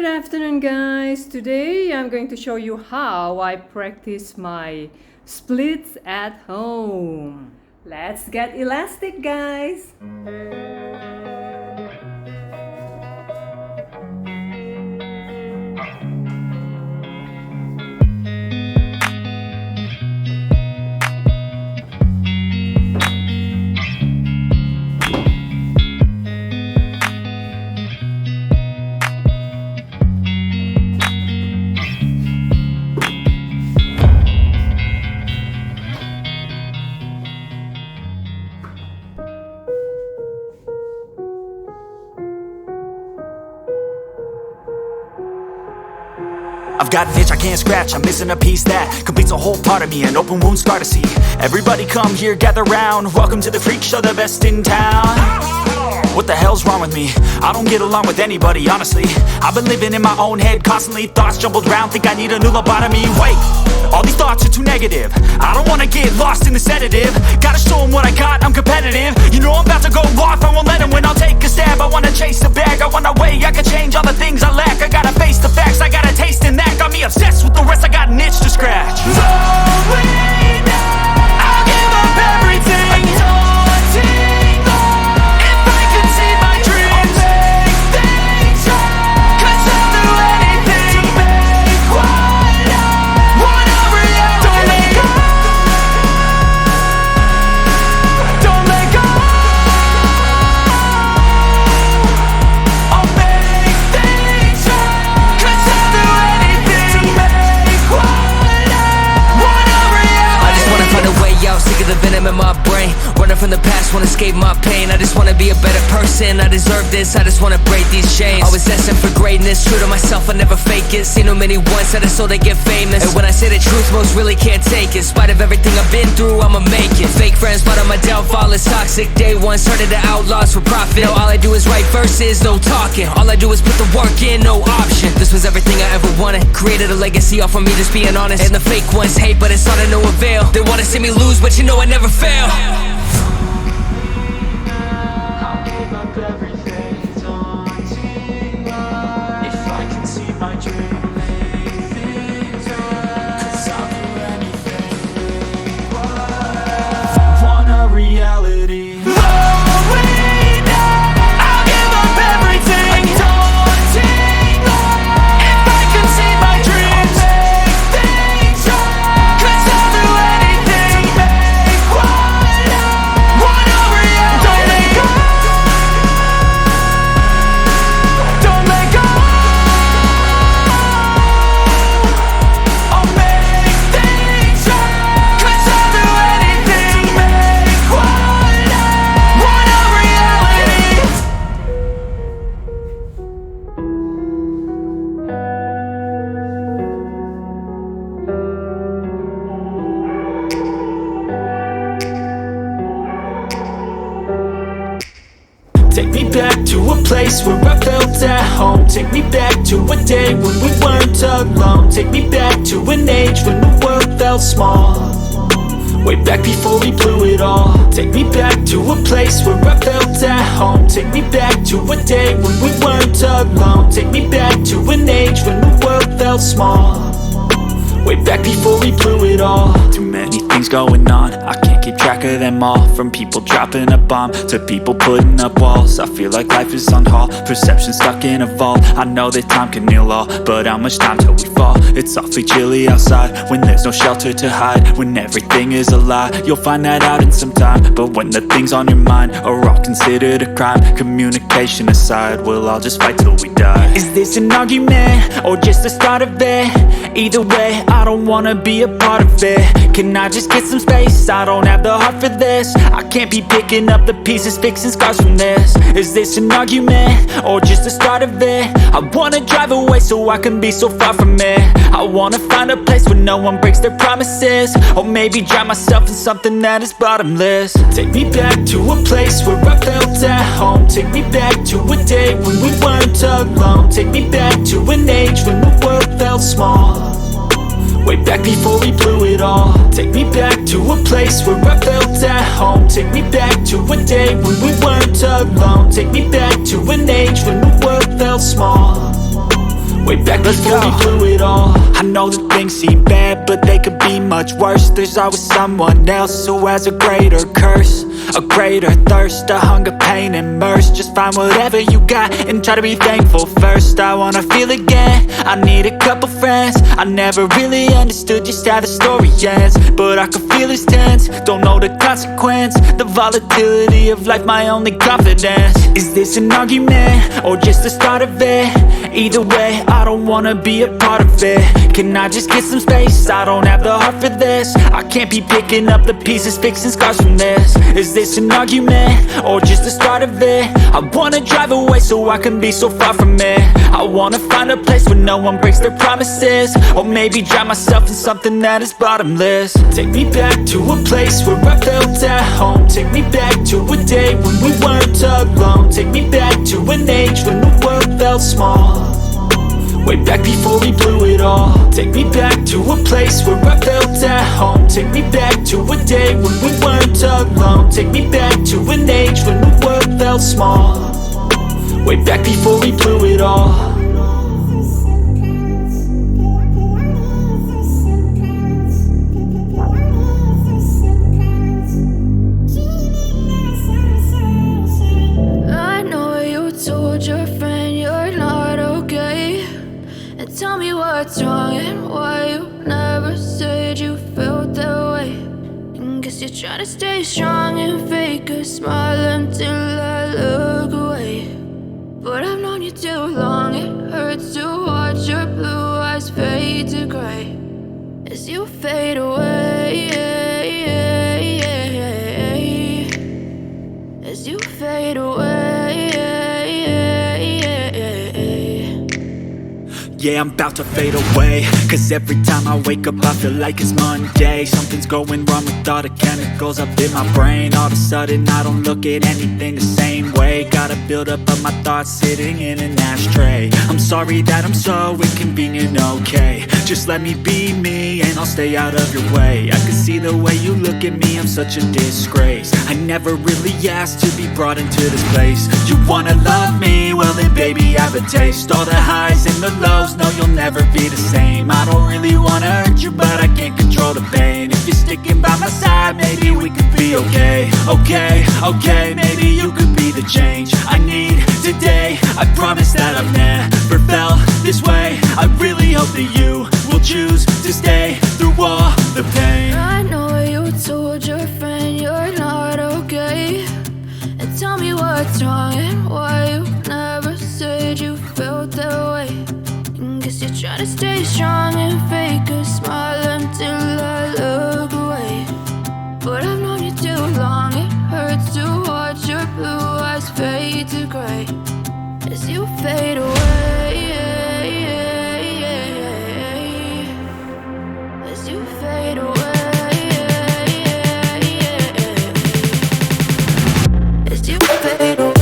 Good afternoon, guys. Today I'm going to show you how I practice my splits at home. Let's get elastic, guys. I've got an itch I can't scratch, I'm missing a piece that completes a whole part of me, an open wound scar to see. Everybody come here, gather round, welcome to the freak show, the best in town. What the hell's wrong with me? I don't get along with anybody, honestly. I've been living in my own head constantly, thoughts jumbled round, think I need a new lobotomy. Wait, all these thoughts are too negative, I don't wanna get lost in the sedative. Gotta show them what I got, I'm competitive. You know I'm about to go off, I won't let them win, I'll take a stab. I wanna chase the bag, I wanna weigh, I can change all the things I lack. I gotta face the facts, I got a taste in that. Got me obsessed with the rest, I got an itch to scratch. I'll give up everything. If I could see my dreams, I'll make things right. 'Cause I'll do anything to make what I want a reality. Don't let go. Don't let go. I'll make things right. 'Cause I'll do anything to make what I want a reality. I just wanna find a way out, sick of the venom in my brain. Running from the past, wanna escape my pain. I just wanna be a better person, I deserve this. I just wanna break these chains. Always destined for greatness, true to myself, I never fake it. Seen too many once that I so they get famous. And when I say the truth, most really can't take it. In spite of everything I've been through, I'ma make it. Fake friends, but on my downfall is toxic. Day one, started to outlaws for profit. Now all I do is write verses, no talking. All I do is put the work in, no option. This was everything I ever wanted. Created a legacy off of me just being honest. And the fake ones hate, but it's all to no avail. They wanna see me lose, but you know I never fail. Reality. Take me back to a place where I felt at home. Take me back to a day when we weren't alone. Take me back to an age when the world felt small. Way back before we blew it all. Take me back to a place where I felt at home. Take me back to a day when we weren't alone. Take me back to an age when the world felt small. Way back before we blew it all. Too many things going on, I can't keep track of them all. From people dropping a bomb to people putting up walls. I feel like life is on hold, perception stuck in a vault. I know that time can heal all, but how much time till we fall? It's awfully chilly outside, when there's no shelter to hide. When everything is a lie, you'll find that out in some time. But when the things on your mind are all considered a crime, communication aside, we'll all just fight till we die. Is this an argument, or just the start of it? Either way, I don't wanna be a part of it. Can I just get some space? I don't have the heart for this. I can't be picking up the pieces, fixing scars from this. Is this an argument, or just the start of it? I wanna drive away so I can be so far from it. I wanna find a place where no one breaks their promises. Or maybe drown myself in something that is bottomless. Take me back to a place where I felt at home. Take me back to a day when we weren't alone. Take me back to an age when the world felt small. Way back before we blew it all. Take me back to a place where I felt at home. Take me back to a day when we weren't alone. Take me back to an age when the world felt small. way back before we blew it all. I know that things seem bad, but they could be much worse. There's always someone else who has a greater curse, a greater thirst, a hunger, pain, and mercy. Just find whatever you got and try to be thankful first. I wanna feel again, I need a couple friends. I never really understood just how the story ends, but I can feel it's tense, don't know the consequence. The volatility of life, my only confidence. Is this an argument, or just the start of it? Either way, I don't wanna be a part of it. Can I just get some space? I don't have the heart for this. I can't be picking up the pieces, fixing scars from this. Is this an argument, or just the start of it? I wanna drive away so I can be so far from it. I wanna find a place where no one breaks their promises, or maybe drown myself in something that is bottomless. Take me back to a place where I felt at home. Take me back to a day when we weren't alone. Take me back to an age when the world felt small, way back before we blew it all. Take me back to a place where I felt at home. Take me back to a day when we weren't alone. Take me back to an age when the world felt small, way back before we blew it all. I know you told your friend you're not okay, and tell me what's wrong and why you never said you felt that way. And guess you're trying to stay strong and fake a smile until I look away. But I've known you too long, it hurts to watch your blue eyes fade to gray as you fade away, as you fade away. Yeah, I'm about to fade away, cause every time I wake up I feel like it's Monday. Something's going wrong with all the chemicals up in my brain. All of a sudden I don't look at anything the same way. Gotta build up of my thoughts sitting in an ashtray. I'm sorry that I'm so inconvenient, okay. Just let me be me and I'll stay out of your way. I can see the way you look at me, I'm such a disgrace. I never really asked to be brought into this place. You wanna love me? Well then baby I have a taste. All the highs and the lows, no you'll never be the same. I don't really wanna hurt you, but I can't control the pain. If you're sticking by my side, maybe we could be okay. Okay, maybe you could be the change I need today. I promise that I've never felt this way. I really hope that you will choose to stay through all the pain. I know you told your friend you're not okay, and tell me what's wrong and why you never said you felt that way. And guess you're trying to stay strong and fake a smile until I look away. But I've known you too long, it hurts to watch your blue eyes fade to gray as you fade away, as you fade away, as you fade away.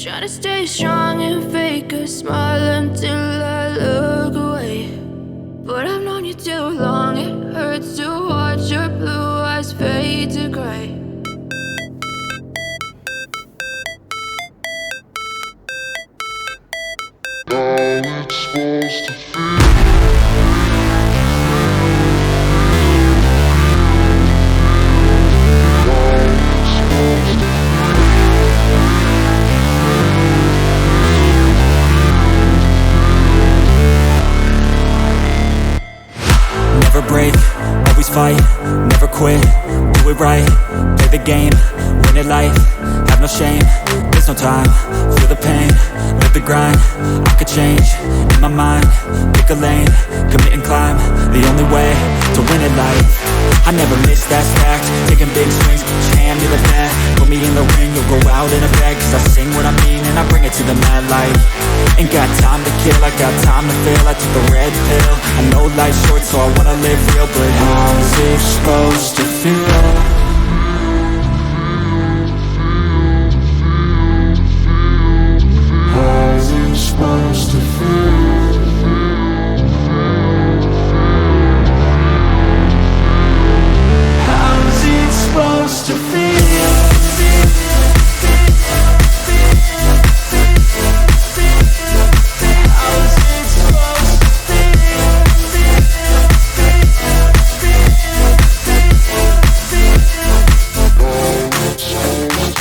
trying to stay strong and fake a smile until I look away. But I've known you too long, it hurts to watch your blue eyes fade to gray. Never break, always fight, never quit, do it right, play the game, win it life, have no shame, there's no time, feel the pain, live the grind, I could change, in my mind, pick a lane, commit and climb, the only way to win it life. I never miss that stack, taking big swings, put your hand to the bat, put me in the ring, you'll go out in a bag, cause I sing what I mean and I bring it to the mad light. Ain't got time to kill, I got time to feel, I took the red pill, I know life's short so I wanna live real, but how's it supposed to feel? How's it supposed to feel? How's it supposed to feel?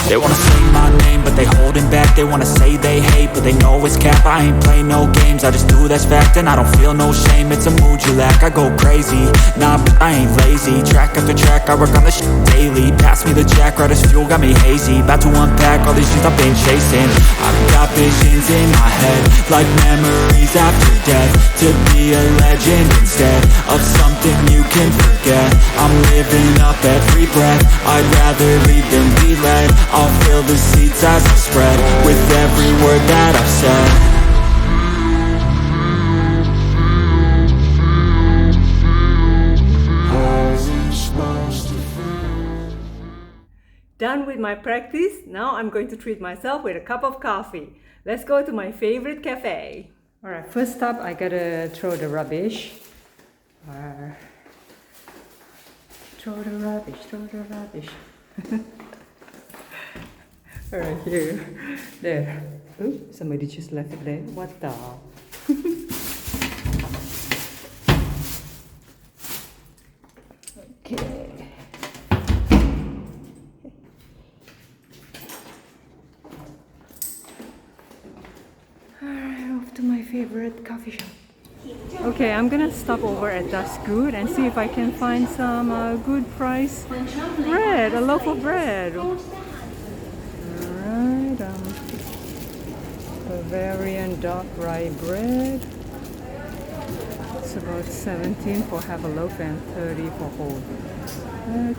They wanna say my name, but they holding back. They wanna say they hate, but they know it's cap. I ain't play no games, I just do that's fact. And I don't feel no shame, it's a mood you lack. I go crazy, nah, but I ain't lazy. Track after track, I work on this shit daily. Pass me the jack, right as fuel, got me hazy. About to unpack all these things I've been chasing. I've got visions in my head, like memories after death. To be a legend instead of something you can forget. I'm living up every breath, I'd rather lead than be led. I'll fill the seats as I spread with every word that I've said. How's it supposed to feel? Done with my practice. Now I'm going to treat myself with a cup of coffee. Let's go to my favorite cafe. Alright, first up I gotta throw the rubbish. Throw the rubbish. Alright, here. There. Ooh, somebody just left it there. What the? Okay. Alright, off to my favorite coffee shop. Okay, I'm gonna stop over at Das Gut and see if I can find some good price bread, a loaf of bread. Alright, Bavarian dark rye bread. It's about 17 for half a loaf and 30 for whole.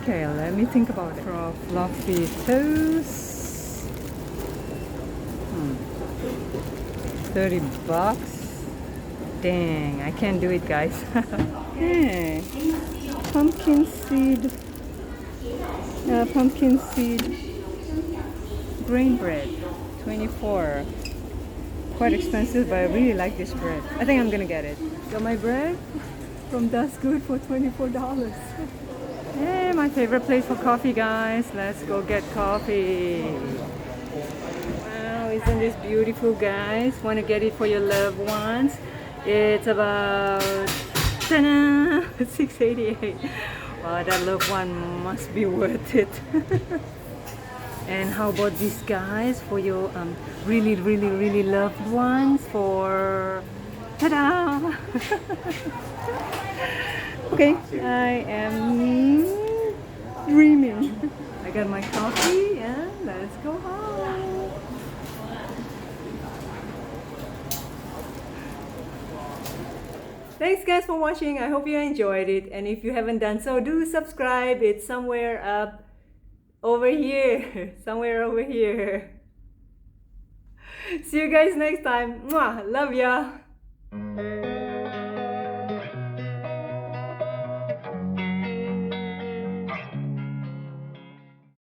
Okay, let me think about it. For fluffy toast, 30 bucks. Dang, I can't do it, guys. Hey, pumpkin seed grain bread, 24. Quite expensive, but I really like this bread. I think I'm gonna get it. Got my bread from Das Gut for $24. Hey, my favorite place for coffee, guys. Let's go get coffee. Wow, isn't this beautiful, guys? Want to get it for your loved ones? It's about $6.88. Wow, that loved one must be worth it. And how about these guys for your really loved ones for ta-da! Okay, I am dreaming. I got my coffee and let's go home. Thanks guys for watching. I hope you enjoyed it, and if you haven't done so, do subscribe. It's somewhere up over here. Somewhere over here. See you guys next time. Mwah! Love ya.